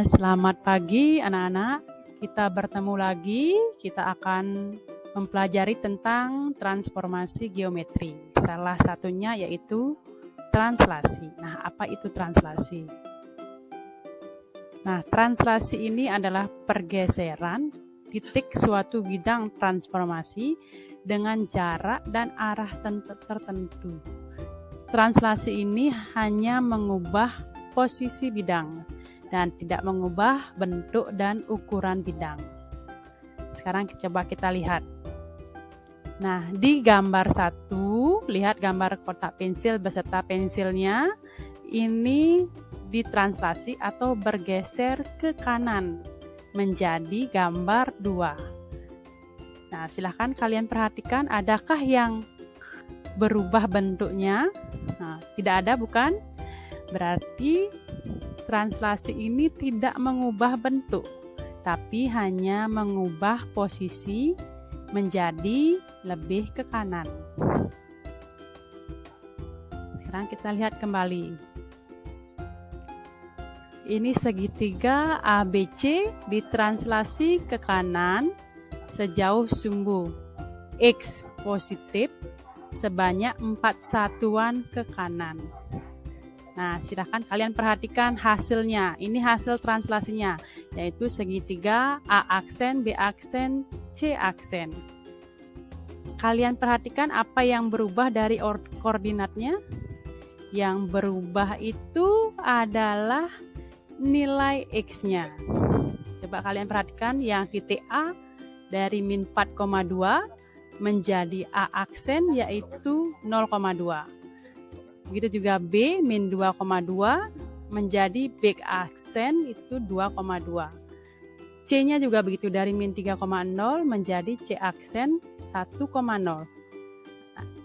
Selamat pagi anak-anak, kita bertemu lagi, kita akan mempelajari tentang transformasi geometri. Salah satunya yaitu translasi. Nah, apa itu translasi? Nah, translasi ini adalah pergeseran titik suatu bidang transformasi dengan jarak dan arah tertentu. Translasi ini hanya mengubah posisi bidang dan tidak mengubah bentuk dan ukuran bidang. Sekarang coba kita lihat. Nah, di gambar 1, lihat gambar kotak pensil beserta pensilnya. Ini ditranslasi atau bergeser ke kanan menjadi gambar 2. Nah, silahkan kalian perhatikan, adakah yang berubah bentuknya? Nah, tidak ada, bukan? Berarti translasi ini tidak mengubah bentuk, tapi hanya mengubah posisi menjadi lebih ke kanan. Sekarang kita lihat kembali. Ini segitiga ABC ditranslasi ke kanan sejauh sumbu X positif sebanyak 4 satuan ke kanan. Nah, silahkan kalian perhatikan hasilnya. Ini hasil translasinya, yaitu segitiga A aksen, B aksen, C aksen. Kalian perhatikan apa yang berubah dari koordinatnya? Yang berubah itu adalah nilai X-nya. Coba kalian perhatikan yang titik A dari min 4,2 menjadi A aksen, yaitu 0,2. Begitu juga B min 2,2 menjadi B aksen, itu 2,2. C-nya juga begitu, dari min 3,0 menjadi C aksen 1,0. Nah,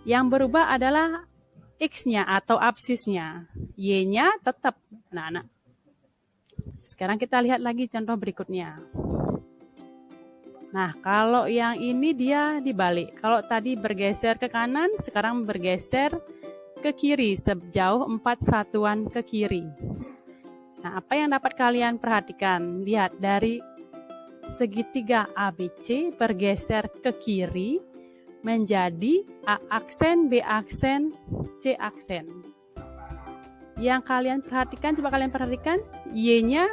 yang berubah adalah X-nya atau absisnya. Y-nya tetap. Nah, sekarang kita lihat lagi contoh berikutnya. Nah, kalau yang ini dia dibalik. Kalau tadi bergeser ke kanan, sekarang bergeser ke kiri sejauh 4 satuan ke kiri. Nah, apa yang dapat kalian perhatikan? Lihat, dari segitiga ABC bergeser ke kiri menjadi A aksen, B aksen, C aksen. Yang kalian perhatikan, coba kalian perhatikan, Y-nya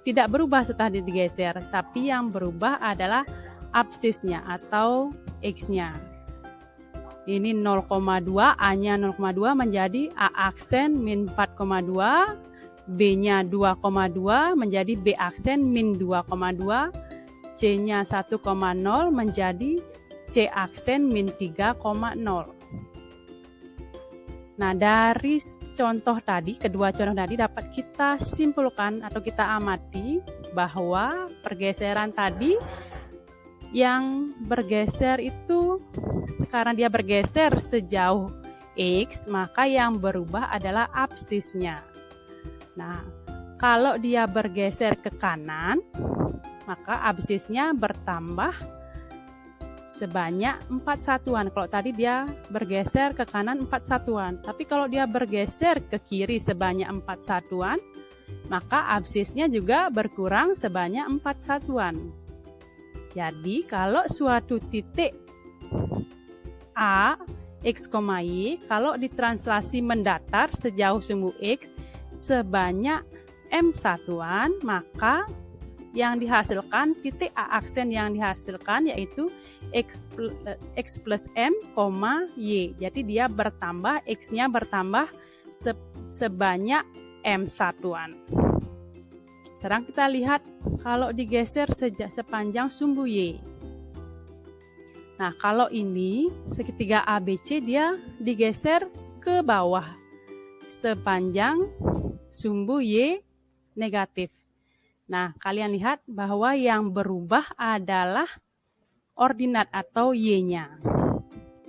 tidak berubah setelah digeser, tapi yang berubah adalah absisnya atau X-nya. Ini 0,2, A-nya 0,2 menjadi A aksen min 4,2, B-nya 2,2 menjadi B aksen min 2,2, C-nya 1,0 menjadi C aksen min 3,0. Nah, dari contoh tadi, kedua contoh tadi dapat kita simpulkan atau kita amati bahwa pergeseran tadi yang bergeser itu, sekarang dia bergeser sejauh X, maka yang berubah adalah absisnya. Nah, kalau dia bergeser ke kanan, maka absisnya bertambah sebanyak 4 satuan. Kalau tadi dia bergeser ke kanan 4 satuan, tapi kalau dia bergeser ke kiri sebanyak 4 satuan, maka absisnya juga berkurang sebanyak 4 satuan. Jadi kalau suatu titik A, X, Y, kalau ditranslasi mendatar sejauh sumbu X sebanyak M satuan, maka yang dihasilkan, titik A aksen yang dihasilkan yaitu X plus M, Y. Jadi dia bertambah, X-nya bertambah sebanyak M satuan. Sekarang kita lihat kalau digeser sepanjang sumbu Y. Nah, kalau ini segitiga ABC dia digeser ke bawah sepanjang sumbu Y negatif. Nah, kalian lihat bahwa yang berubah adalah ordinat atau Y-nya.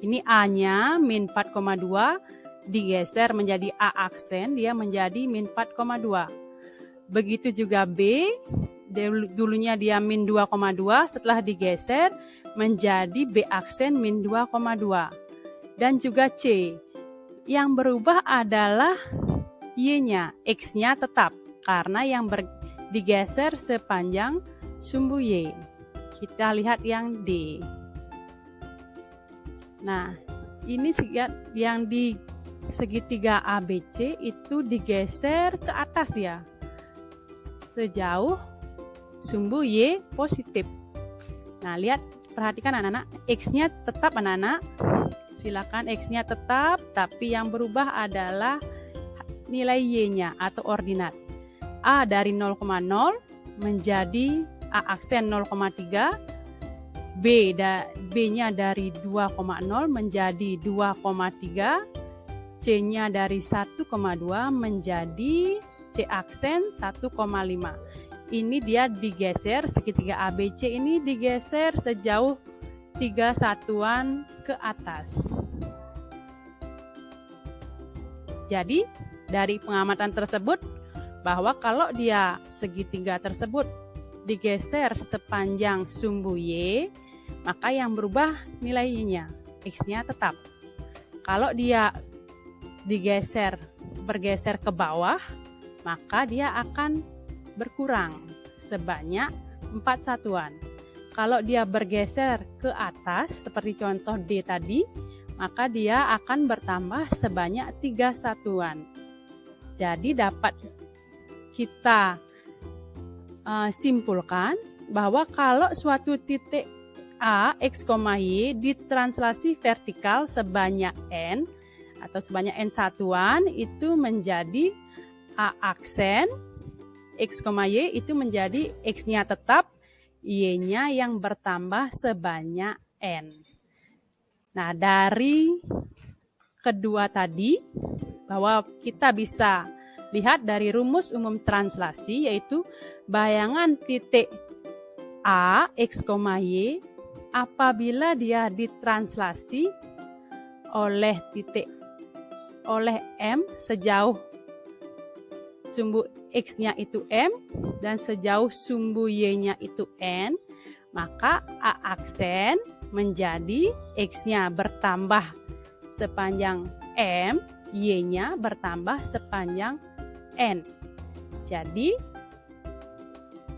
Ini A-nya min 4,2 digeser menjadi A aksen, dia menjadi min 4,2. Begitu juga B, dulunya dia min 2,2, setelah digeser menjadi B aksen min 2,2. Dan juga C, yang berubah adalah Y-nya, X-nya tetap, karena digeser sepanjang sumbu Y. Kita lihat yang D. Nah, ini yang di segitiga ABC itu digeser ke atas ya, sejauh sumbu Y positif. Nah, lihat, perhatikan anak-anak, X-nya tetap anak-anak. Silakan X-nya tetap, tapi yang berubah adalah nilai Y-nya atau ordinat. A dari 0,0 menjadi A aksen 0,3, B-nya dari 2,0 menjadi 2,3, C-nya dari 1,2 menjadi C aksen 1,5. Ini dia digeser, segitiga ABC ini digeser sejauh 3 satuan ke atas. Jadi, dari pengamatan tersebut, bahwa kalau dia segitiga tersebut digeser sepanjang sumbu Y, maka yang berubah nilai Y-nya, X-nya tetap. Kalau dia bergeser ke bawah, maka dia akan berkurang sebanyak 4 satuan. Kalau dia bergeser ke atas, seperti contoh D tadi, maka dia akan bertambah sebanyak 3 satuan. Jadi dapat kita simpulkan bahwa kalau suatu titik A, X, Y ditranslasi vertikal sebanyak N atau sebanyak N satuan, itu menjadi A aksen, X, Y itu menjadi X-nya tetap, Y-nya yang bertambah sebanyak N. Nah, dari kedua tadi, bahwa kita bisa lihat dari rumus umum translasi, yaitu bayangan titik A, X, Y apabila dia ditranslasi oleh M sejauh sumbu X-nya itu M dan sejauh sumbu Y-nya itu N, maka A aksen menjadi X-nya bertambah sepanjang M, Y-nya bertambah sepanjang N. Jadi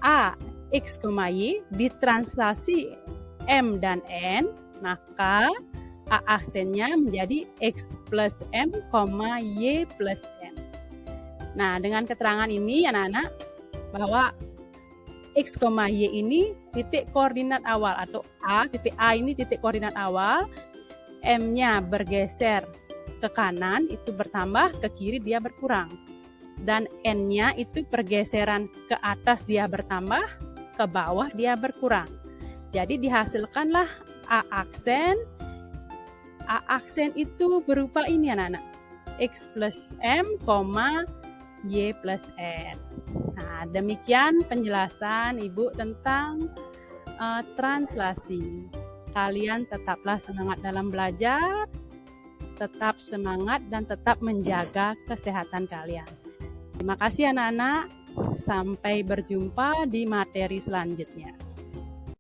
A, X, Y ditranslasi M dan N, maka A aksennya menjadi X plus M, Y plus N. Nah, dengan keterangan ini anak-anak, bahwa X, Y ini titik koordinat awal atau titik A ini titik koordinat awal, M-nya bergeser ke kanan itu bertambah, ke kiri dia berkurang. Dan N-nya itu pergeseran ke atas dia bertambah, ke bawah dia berkurang. Jadi dihasilkanlah A aksen. A aksen itu berupa ini anak-anak, X plus M, Y plus N. Nah, demikian penjelasan Ibu tentang translasi. Kalian tetaplah semangat dalam belajar, tetap semangat dan tetap menjaga kesehatan kalian. Terima kasih anak-anak, sampai berjumpa di materi selanjutnya.